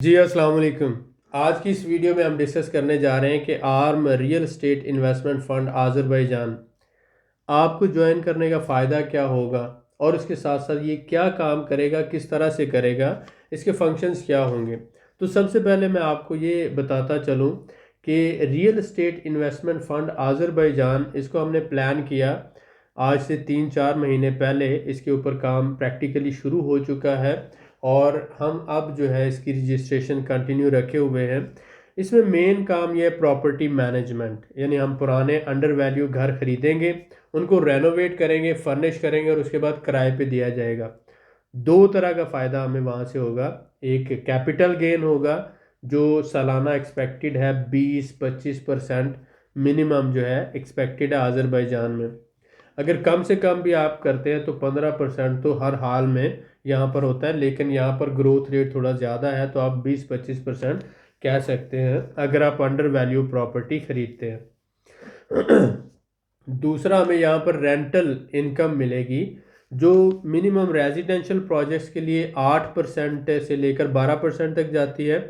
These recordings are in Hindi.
जी अस्सलाम वालेकुम। आज की इस वीडियो में हम डिस्कस करने जा रहे हैं कि arm real estate investment fund Azerbaijan आपको ज्वाइन करने का फ़ायदा क्या होगा और उसके साथ साथ ये क्या काम करेगा, किस तरह से करेगा, इसके फंक्शंस क्या होंगे। तो सबसे पहले मैं आपको ये बताता चलूँ कि real estate investment fund Azerbaijan इसको हमने प्लान किया आज से 3-4 महीने पहले। इसके ऊपर काम प्रैक्टिकली शुरू हो चुका है और हम अब जो है इसकी रजिस्ट्रेशन कंटिन्यू रखे हुए हैं। इसमें मेन काम ये है प्रॉपर्टी मैनेजमेंट, यानी हम पुराने अंडर वैल्यू घर खरीदेंगे, उनको रेनोवेट करेंगे, फर्निश करेंगे और उसके बाद किराए पे दिया जाएगा। दो तरह का फ़ायदा हमें वहाँ से होगा। एक कैपिटल गेन होगा जो सालाना एक्सपेक्टेड है 20-25% मिनिमम जो है एक्सपेक्टेड है आज़रबाईजान में। अगर कम से कम भी आप करते हैं तो 15% तो हर हाल में यहाँ पर होता है, लेकिन यहाँ पर ग्रोथ रेट थोड़ा ज़्यादा है तो आप 20-25% कह सकते हैं अगर आप अंडर वैल्यू प्रॉपर्टी खरीदते हैं। दूसरा, हमें यहाँ पर रेंटल इनकम मिलेगी जो मिनिमम रेजिडेंशियल प्रोजेक्ट्स के लिए 8% से लेकर 12% तक जाती है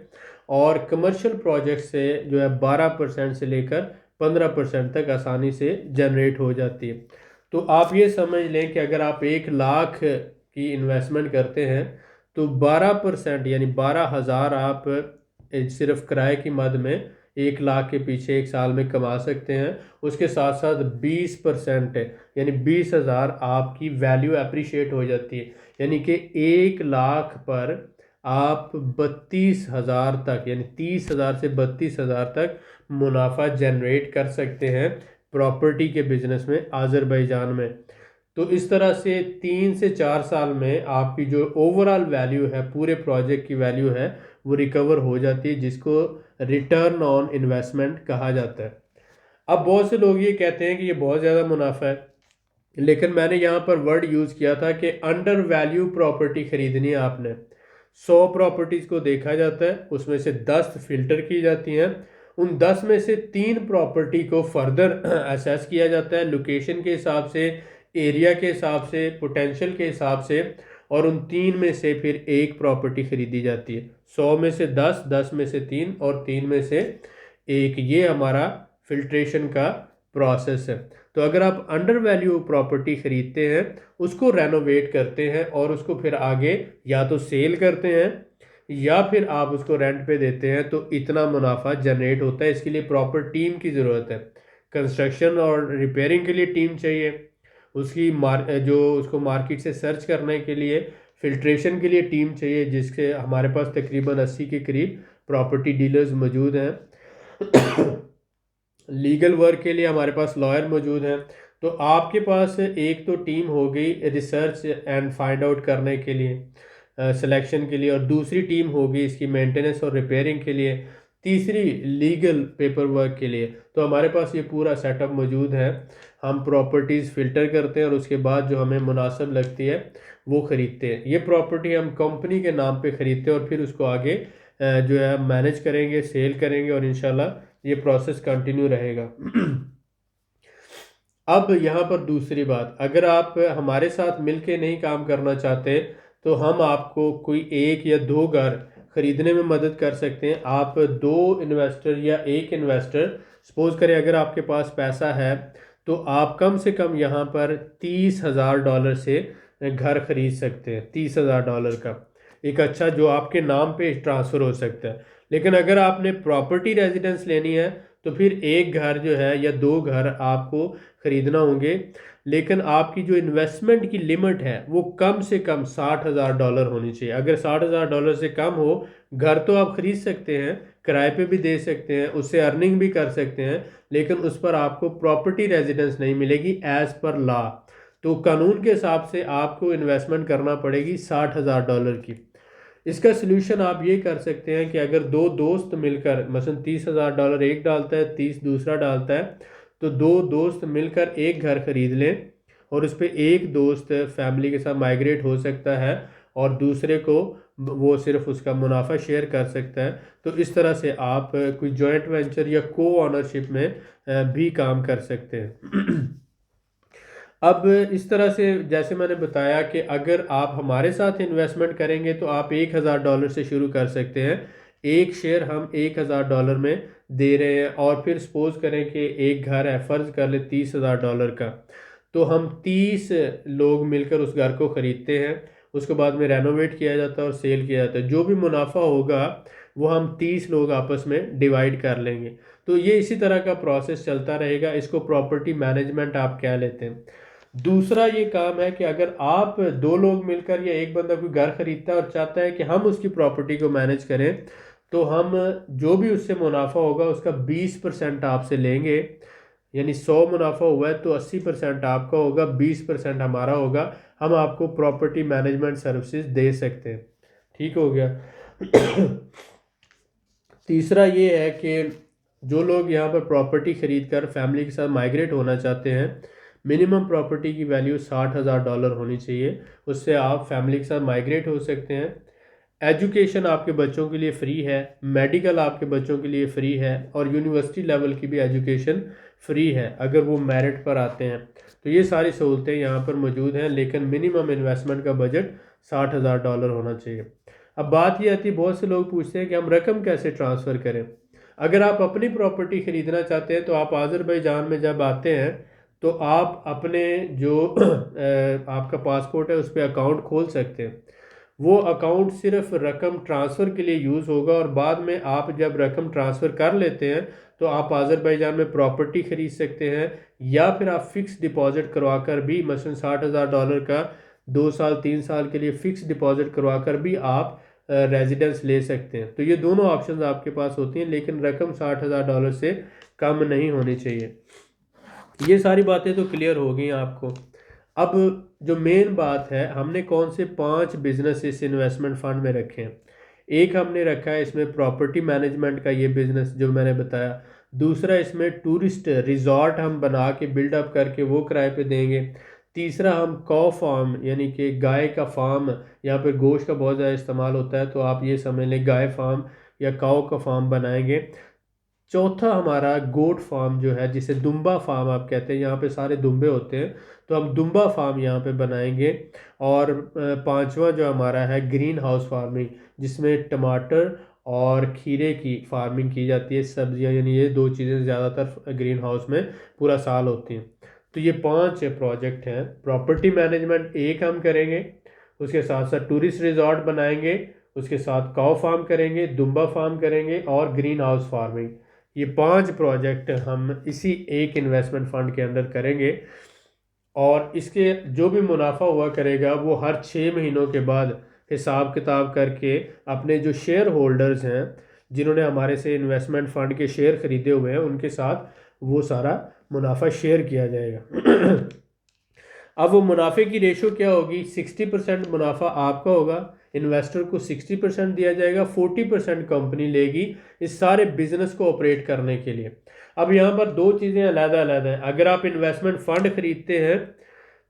और कमर्शियल प्रोजेक्ट से जो है 12% से लेकर 15% तक आसानी से जनरेट हो जाती है। तो आप ये समझ लें कि अगर आप 1 लाख की इन्वेस्टमेंट करते हैं तो 12% यानी 12,000 आप सिर्फ किराए की मद में 1 लाख के पीछे एक साल में कमा सकते हैं। उसके साथ साथ 20% यानी 20,000 आपकी वैल्यू अप्रिशिएट हो जाती है, यानी कि 1 लाख पर आप 32,000 तक यानी 30,000 से 32,000 तक मुनाफा जनरेट कर सकते हैं प्रॉपर्टी के बिजनेस में आज़रबाईजान में। तो इस तरह से 3 से 4 साल में आपकी जो ओवरऑल वैल्यू है, पूरे प्रोजेक्ट की वैल्यू है, वो रिकवर हो जाती है, जिसको रिटर्न ऑन इन्वेस्टमेंट कहा जाता है। अब बहुत से लोग ये कहते हैं कि ये बहुत ज़्यादा मुनाफा है, लेकिन मैंने यहाँ पर वर्ड यूज़ किया था कि अंडर वैल्यू प्रॉपर्टी खरीदनी है आपने। 100 प्रॉपर्टीज़ को देखा जाता है, उसमें से 10 फिल्टर की जाती हैं। उन 10 में से 3 प्रॉपर्टी को फर्दर असेस किया जाता है लोकेशन के हिसाब से, एरिया के हिसाब से, पोटेंशियल के हिसाब से, और उन 3 में से फिर एक प्रॉपर्टी खरीदी जाती है। 100 में से 10, 10 में से 3 और 3 में से एक, ये हमारा फिल्ट्रेशन का प्रोसेस है। तो अगर आप अंडर वैल्यू प्रॉपर्टी खरीदते हैं, उसको रेनोवेट करते हैं और उसको फिर आगे या तो सेल करते हैं या फिर आप उसको रेंट पे देते हैं, तो इतना मुनाफा जनरेट होता है। इसके लिए प्रॉपर टीम की ज़रूरत है। कंस्ट्रक्शन और रिपेयरिंग के लिए टीम चाहिए, उसकी जो उसको मार्केट से सर्च करने के लिए, फिल्ट्रेशन के लिए टीम चाहिए, जिसके हमारे पास तकरीबन 80 के करीब प्रॉपर्टी डीलर्स मौजूद हैं। लीगल वर्क के लिए हमारे पास लॉयर मौजूद हैं। तो आपके पास एक तो टीम हो गई रिसर्च एंड फाइंड आउट करने के लिए, सिलेक्शन के लिए, और दूसरी टीम होगी इसकी मेंटेनेंस और रिपेयरिंग के लिए, तीसरी लीगल पेपर वर्क के लिए। तो हमारे पास ये पूरा सेटअप मौजूद है। हम प्रॉपर्टीज़ फ़िल्टर करते हैं और उसके बाद जो हमें मुनासिब लगती है वो ख़रीदते हैं। ये प्रॉपर्टी हम कंपनी के नाम पे ख़रीदते हैं और फिर उसको आगे जो है मैनेज करेंगे, सेल करेंगे और इंशाल्लाह ये प्रोसेस कंटिन्यू रहेगा। अब यहाँ पर दूसरी बात, अगर आप हमारे साथ मिलके नहीं काम करना चाहते तो हम आपको कोई 1 या 2 घर खरीदने में मदद कर सकते हैं। आप 2 इन्वेस्टर या 1 इन्वेस्टर, सपोज करें अगर आपके पास पैसा है तो आप कम से कम यहाँ पर $30,000 से घर खरीद सकते हैं। $30,000 का एक अच्छा जो आपके नाम पे ट्रांसफ़र हो सकता है। लेकिन अगर आपने प्रॉपर्टी रेजिडेंस लेनी है तो फिर एक घर जो है या 2 घर आपको ख़रीदना होंगे, लेकिन आपकी जो इन्वेस्टमेंट की लिमिट है वो कम से कम $60,000 होनी चाहिए। अगर $60,000 से कम हो, घर तो आप ख़रीद सकते हैं, किराए पे भी दे सकते हैं, उससे अर्निंग भी कर सकते हैं, लेकिन उस पर आपको प्रॉपर्टी रेजिडेंस नहीं मिलेगी एज़ पर लॉ। तो कानून के हिसाब से आपको इन्वेस्टमेंट करना पड़ेगी $60,000 की। इसका सलूशन आप ये कर सकते हैं कि अगर 2 दोस्त मिलकर, मसलन $30,000 एक डालता है, 30 दूसरा डालता है, तो 2 दोस्त मिलकर एक घर खरीद लें और उस पर एक दोस्त फैमिली के साथ माइग्रेट हो सकता है और दूसरे को वो सिर्फ उसका मुनाफा शेयर कर सकता है। तो इस तरह से आप कोई जॉइंट वेंचर या को ऑनरशिप में भी काम कर सकते हैं। अब इस तरह से जैसे मैंने बताया कि अगर आप हमारे साथ इन्वेस्टमेंट करेंगे तो आप $1,000 से शुरू कर सकते हैं। एक शेयर हम $1,000 में दे रहे हैं, और फिर सपोज करें कि एक घर है, फ़र्ज़ कर ले $30,000 का, तो हम 30 लोग मिलकर उस घर को ख़रीदते हैं। उसके बाद में रेनोवेट किया जाता है और सेल किया जाता है। जो भी मुनाफा होगा वो हम 30 लोग आपस में डिवाइड कर लेंगे। तो ये इसी तरह का प्रोसेस चलता रहेगा। इसको प्रॉपर्टी मैनेजमेंट आप कह लेते हैं। दूसरा ये काम है कि अगर आप दो लोग मिलकर या एक बंदा कोई घर खरीदता है और चाहता है कि हम उसकी प्रॉपर्टी को मैनेज करें, तो हम जो भी उससे मुनाफा होगा उसका 20% आपसे लेंगे। यानी 100 मुनाफा हुआ है तो 80% आपका होगा, 20% हमारा होगा। हम आपको प्रॉपर्टी मैनेजमेंट सर्विसेज दे सकते हैं। ठीक हो गया। तीसरा ये है कि जो लोग यहाँ पर प्रॉपर्टी ख़रीद कर फैमिली के साथ माइग्रेट होना चाहते हैं, मिनिमम प्रॉपर्टी की वैल्यू $60,000 होनी चाहिए। उससे आप फैमिली के साथ माइग्रेट हो सकते हैं। एजुकेशन आपके बच्चों के लिए फ्री है, मेडिकल आपके बच्चों के लिए फ्री है, और यूनिवर्सिटी लेवल की भी एजुकेशन फ्री है अगर वो मेरिट पर आते हैं। तो ये सारी सहूलतें यहाँ पर मौजूद हैं, लेकिन मिनिमम इन्वेस्टमेंट का बजट $60,000 होना चाहिए। अब बात ये आती है, बहुत से लोग पूछते हैं कि हम रकम कैसे ट्रांसफ़र करें। अगर आप अपनी प्रॉपर्टी ख़रीदना चाहते हैं तो आप आज़रबाईजान में जब आते हैं तो आप अपने जो आपका पासपोर्ट है उस पर अकाउंट खोल सकते हैं। वो अकाउंट सिर्फ रकम ट्रांसफ़र के लिए यूज़ होगा, और बाद में आप जब रकम ट्रांसफ़र कर लेते हैं तो आप आज़रबाईजान में प्रॉपर्टी ख़रीद सकते हैं, या फिर आप फ़िक्स डिपॉज़िट करवा कर भी, मसलन $60,000 का 2 साल 3 साल के लिए फ़िक्स डिपॉज़िट करवा कर भी आप रेजिडेंस ले सकते हैं। तो ये दोनों ऑप्शंस आपके पास होती हैं, लेकिन रकम $60,000 से कम नहीं होनी चाहिए। ये सारी बातें तो क्लियर हो गई आपको। अब जो मेन बात है, हमने कौन से 5 बिजनेस इस इन्वेस्टमेंट फंड में रखे हैं। एक हमने रखा है इसमें प्रॉपर्टी मैनेजमेंट का ये बिज़नेस जो मैंने बताया। दूसरा इसमें टूरिस्ट रिजॉर्ट हम बना के बिल्डअप करके वो किराए पे देंगे। तीसरा हम कॉ फार्म यानी कि गाय का फार्म, यहाँ पे गोश्त का बहुत ज़्यादा इस्तेमाल होता है तो आप ये समझ लें गाय फार्म या काऊ का फार्म बनाएंगे। चौथा हमारा गोट फार्म जो है, जिसे दुम्बा फार्म आप कहते हैं, यहाँ पे सारे दुम्बे होते हैं, तो हम दुम्बा फार्म यहाँ पे बनाएंगे। और पांचवा जो हमारा है ग्रीन हाउस फार्मिंग, जिसमें टमाटर और खीरे की फार्मिंग की जाती है, सब्जियाँ, यानी ये दो चीज़ें ज़्यादातर ग्रीन हाउस में पूरा साल होती हैं। तो ये 5 प्रोजेक्ट हैं। प्रॉपर्टी मैनेजमेंट एक हम करेंगे, उसके साथ साथ टूरिस्ट रिजॉर्ट बनाएंगे, उसके साथ काऊ फार्म करेंगे, दुम्बा फार्म करेंगे, और ग्रीन हाउस फार्मिंग। ये 5 प्रोजेक्ट हम इसी एक इन्वेस्टमेंट फंड के अंदर करेंगे, और इसके जो भी मुनाफा हुआ करेगा वो हर 6 महीनों के बाद हिसाब किताब करके अपने जो शेयर होल्डर्स हैं, जिन्होंने हमारे से इन्वेस्टमेंट फ़ंड के शेयर ख़रीदे हुए हैं, उनके साथ वो सारा मुनाफा शेयर किया जाएगा। अब वो मुनाफे की रेशो क्या होगी? 60% मुनाफा आपका होगा, इन्वेस्टर को 60% दिया जाएगा, 40% कंपनी लेगी इस सारे बिजनेस को ऑपरेट करने के लिए। अब यहाँ पर दो चीज़ें अलग-अलग हैं। अगर आप इन्वेस्टमेंट फंड खरीदते हैं,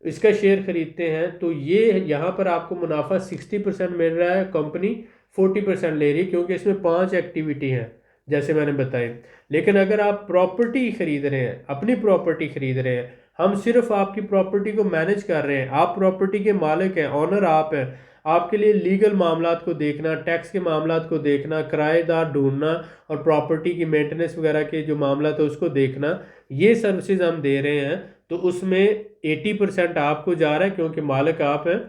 इसका शेयर खरीदते हैं, तो ये यहाँ पर आपको मुनाफा 60% मिल रहा है, कंपनी 40% ले रही है, क्योंकि इसमें 5 एक्टिविटी हैं जैसे मैंने बताई। लेकिन अगर आप प्रॉपर्टी खरीद रहे हैं, अपनी प्रॉपर्टी खरीद रहे हैं, हम सिर्फ आपकी प्रॉपर्टी को मैनेज कर रहे हैं, आप प्रॉपर्टी के मालिक हैं, ऑनर आप हैं, आपके लिए लीगल मामलात को देखना, टैक्स के मामलात को देखना, किराएदार ढूंढना, और प्रॉपर्टी की मेंटेनेंस वगैरह के जो मामला है उसको देखना, ये सर्विसेज हम दे रहे हैं। तो उसमें 80% आपको जा रहा है, क्योंकि मालिक आप हैं,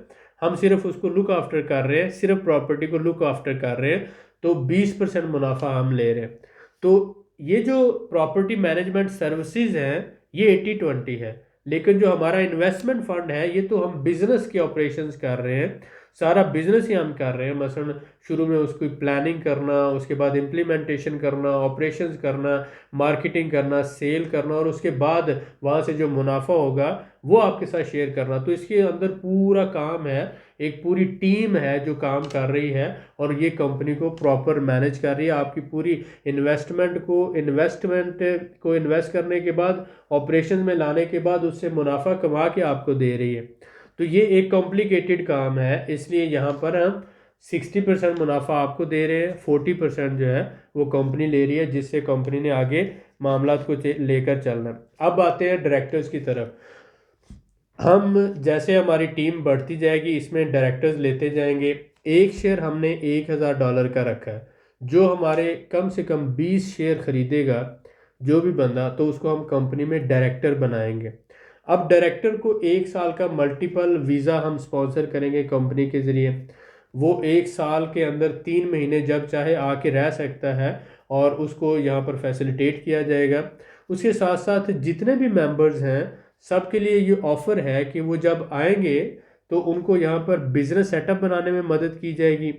हम सिर्फ उसको लुक आफ्टर कर रहे हैं, सिर्फ प्रॉपर्टी को लुक आफ्टर कर रहे हैं, तो 20% मुनाफा हम ले रहे हैं। तो ये जो प्रॉपर्टी मैनेजमेंट सर्विसेज हैं ये 80-20 है। लेकिन जो हमारा इन्वेस्टमेंट फंड है, ये तो हम बिजनेस के ऑपरेशंस कर रहे हैं, सारा बिजनेस ही हम कर रहे हैं। मसलन शुरू में उसकी प्लानिंग करना, उसके बाद इम्प्लीमेंटेशन करना, ऑपरेशंस करना, मार्केटिंग करना, सेल करना, और उसके बाद वहाँ से जो मुनाफा होगा वो आपके साथ शेयर करना। तो इसके अंदर पूरा काम है, एक पूरी टीम है जो काम कर रही है, और ये कंपनी को प्रॉपर मैनेज कर रही है। आपकी पूरी इन्वेस्टमेंट को इन्वेस्ट करने के बाद, ऑपरेशन में लाने के बाद, उससे मुनाफा कमा के आपको दे रही है। तो ये एक कॉम्प्लिकेटेड काम है, इसलिए यहाँ पर हम 60% मुनाफा आपको दे रहे हैं, 40% जो है वो कंपनी ले रही है, जिससे कंपनी ने आगे मामला को लेकर चलना है। अब आते हैं डायरेक्टर्स की तरफ। हम जैसे हमारी टीम बढ़ती जाएगी इसमें डायरेक्टर्स लेते जाएंगे। एक शेयर हमने $1000 का रखा है। जो हमारे कम से कम 20 शेयर खरीदेगा जो भी बंदा, तो उसको हम कंपनी में डायरेक्टर बनाएंगे। अब डायरेक्टर को 1 साल का मल्टीपल वीज़ा हम स्पॉन्सर करेंगे कंपनी के ज़रिए। वो 1 साल के अंदर 3 महीने जब चाहे आके रह सकता है और उसको यहाँ पर फैसिलिटेट किया जाएगा। उसके साथ साथ जितने भी मेंबर्स हैं सबके लिए ये ऑफ़र है कि वो जब आएंगे तो उनको यहाँ पर बिजनेस सेटअप बनाने में मदद की जाएगी।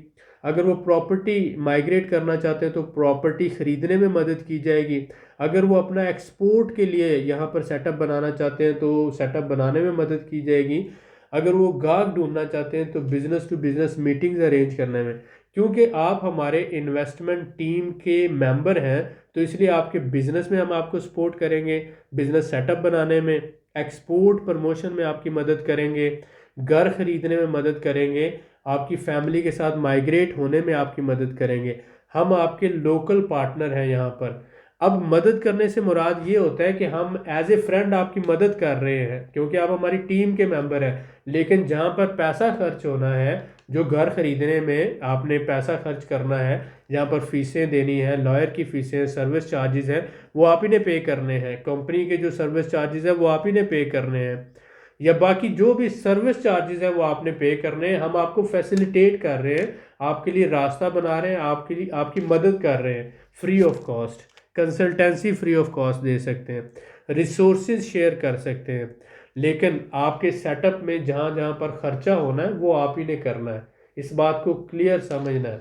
अगर वो प्रॉपर्टी माइग्रेट करना चाहते हैं तो प्रॉपर्टी ख़रीदने में मदद की जाएगी। अगर वो अपना एक्सपोर्ट के लिए यहाँ पर सेटअप बनाना चाहते हैं तो सेटअप बनाने में मदद की जाएगी। अगर वो गाहक ढूंढना चाहते हैं तो business to business meetings arrange करने में, क्योंकि आप हमारे इन्वेस्टमेंट टीम के मेंबर हैं तो इसलिए आपके बिज़नेस में हम आपको सपोर्ट करेंगे, बिज़नेस सेटअप बनाने में, एक्सपोर्ट प्रमोशन में आपकी मदद करेंगे, घर खरीदने में मदद करेंगे, आपकी फैमिली के साथ माइग्रेट होने में आपकी मदद करेंगे। हम आपके लोकल पार्टनर हैं यहाँ पर। अब मदद करने से मुराद ये होता है कि हम एज ए फ्रेंड आपकी मदद कर रहे हैं क्योंकि आप हमारी टीम के मेंबर हैं। लेकिन जहाँ पर पैसा खर्च होना है, जो घर खरीदने में आपने पैसा खर्च करना है, जहाँ पर फीसें देनी है, लॉयर की फीसें, सर्विस चार्जेस हैं, वो आप ही ने पे करने हैं। कंपनी के जो सर्विस चार्जेस हैं वो आप ही ने पे करने हैं, या बाकी जो भी सर्विस चार्जेस हैं वो आपने पे करने हैं। हम आपको फैसिलिटेट कर रहे हैं, आपके लिए रास्ता बना रहे हैं, आपके लिए आपकी मदद कर रहे हैं free of cost. Consultancy free of cost दे सकते हैं, रिसोर्सेज शेयर कर सकते हैं, लेकिन आपके सेटअप में जहाँ जहाँ पर खर्चा होना है वो आप ही ने करना है। इस बात को क्लियर समझना है।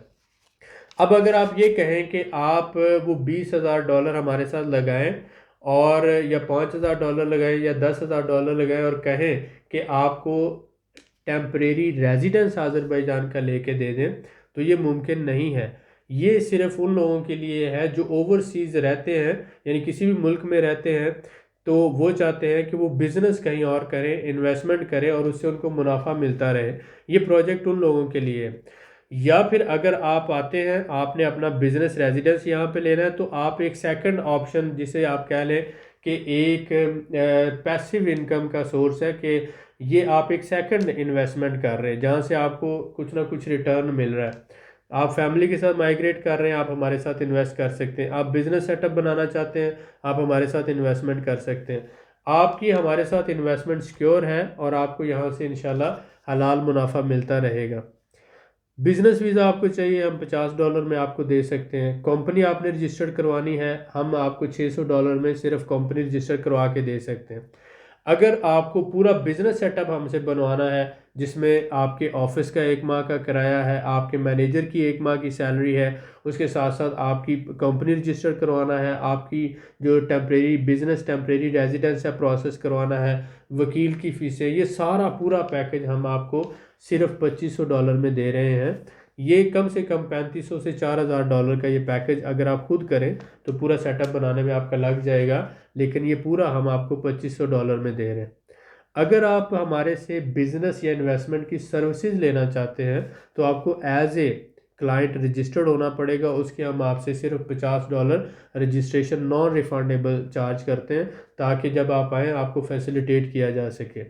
अब अगर आप ये कहें कि आप वो $20,000 हमारे साथ लगाएं और या $5,000 लगाएं या $10,000 लगाएं और कहें कि आपको टेम्परेरी रेजिडेंस आज़रबाईजान का लेके दे दें, तो ये मुमकिन नहीं है। ये सिर्फ उन लोगों के लिए है जो ओवरसीज़ रहते हैं, यानी किसी भी मुल्क में रहते हैं, तो वो चाहते हैं कि वो बिज़नेस कहीं और करें, इन्वेस्टमेंट करें और उससे उनको मुनाफा मिलता रहे। ये प्रोजेक्ट उन लोगों के लिए है। या फिर अगर आप आते हैं, आपने अपना बिजनेस रेजिडेंस यहाँ पे लेना है, तो आप एक सेकंड ऑप्शन जिसे आप कह लें कि एक पैसिव इनकम का सोर्स है, कि ये आप एक सेकंड इन्वेस्टमेंट कर रहे हैं जहाँ से आपको कुछ ना कुछ रिटर्न मिल रहा है। आप फैमिली के साथ माइग्रेट कर रहे हैं, आप हमारे साथ इन्वेस्ट कर सकते हैं। आप बिजनेस सेटअप बनाना चाहते हैं, आप हमारे साथ इन्वेस्टमेंट कर सकते हैं। आपकी हमारे साथ इन्वेस्टमेंट सिक्योर है और आपको यहाँ से इंशाल्लाह हलाल मुनाफा मिलता रहेगा। बिजनेस वीज़ा आपको चाहिए, हम $50 में आपको दे सकते हैं। कंपनी आपने रजिस्टर्ड करवानी है, हम आपको $600 में सिर्फ कंपनी रजिस्टर करवा के दे सकते हैं। अगर आपको पूरा बिजनेस सेटअप हमसे बनवाना है, जिसमें आपके ऑफिस का 1 माह का किराया है, आपके मैनेजर की 1 माह की सैलरी है, उसके साथ साथ आपकी कंपनी रजिस्टर करवाना है, आपकी जो टेम्परेरी रेजिडेंस है प्रोसेस करवाना है, वकील की फ़ीसें, ये सारा पूरा पैकेज हम आपको सिर्फ $2500 में दे रहे हैं। ये कम से कम $3500 से $4000 का ये पैकेज अगर आप खुद करें तो पूरा सेटअप बनाने में आपका लग जाएगा, लेकिन ये पूरा हम आपको $2500 में दे रहे हैं। अगर आप हमारे से बिजनेस या इन्वेस्टमेंट की सर्विसेज लेना चाहते हैं तो आपको एज ए क्लाइंट रजिस्टर्ड होना पड़ेगा। उसके हम आपसे सिर्फ $50 रजिस्ट्रेशन नॉन रिफंडेबल चार्ज करते हैं, ताकि जब आप आएँ आपको फैसिलिटेट किया जा सके।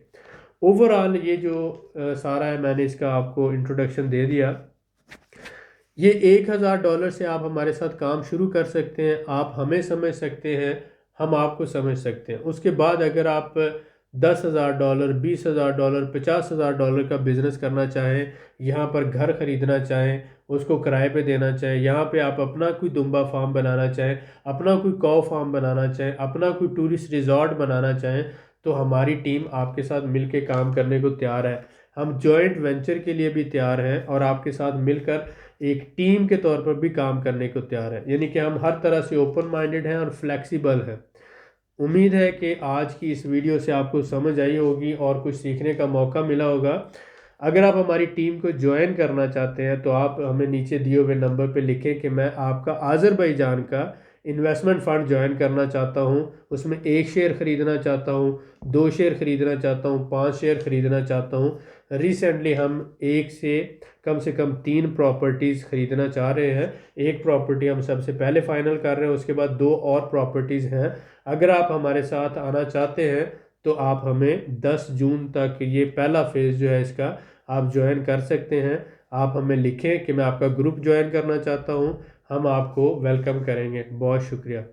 ओवरऑल ये जो सारा है, मैंने इसका आपको इंट्रोडक्शन दे दिया। ये $1000 से आप हमारे साथ काम शुरू कर सकते हैं, आप हमें समझ सकते हैं, हम आपको समझ सकते हैं। उसके बाद अगर आप $10,000, $20,000, $50,000 का बिज़नेस करना चाहें, यहाँ पर घर ख़रीदना चाहें, उसको किराए पे देना चाहें, यहाँ पे आप अपना कोई दुम्बा फार्म बनाना चाहें, अपना कोई कौ फार्म बनाना चाहें, अपना कोई टूरिस्ट रिजॉर्ट बनाना चाहें, तो हमारी टीम आपके साथ मिल के काम करने को तैयार है। हम जॉइंट वेंचर के लिए भी तैयार हैं और आपके साथ मिलकर एक टीम के तौर पर भी काम करने को तैयार है। यानी कि हम हर तरह से ओपन माइंडेड हैं और फ्लेक्सिबल हैं। उम्मीद है कि आज की इस वीडियो से आपको समझ आई होगी और कुछ सीखने का मौका मिला होगा। अगर आप हमारी टीम को ज्वाइन करना चाहते हैं तो आप हमें नीचे दिए हुए नंबर पर लिखें कि मैं आपका आज़रबाईजान का इन्वेस्टमेंट फ़ंड ज्वाइन करना चाहता हूं, उसमें 1 शेयर ख़रीदना चाहता हूं, 2 शेयर ख़रीदना चाहता हूं, 5 शेयर ख़रीदना चाहता हूं। रिसेंटली हम एक से कम 3 प्रॉपर्टीज़ ख़रीदना चाह रहे हैं। एक प्रॉपर्टी हम सबसे पहले फ़ाइनल कर रहे हैं, उसके बाद 2 और प्रॉपर्टीज़ हैं। अगर आप हमारे साथ आना चाहते हैं तो आप हमें 10 जून तक ये पहला फेज़ जो है इसका आप ज्वाइन कर सकते हैं। आप हमें लिखें कि मैं आपका ग्रुप ज्वाइन करना चाहता हूँ, हम आपको वेलकम करेंगे। बहुत शुक्रिया।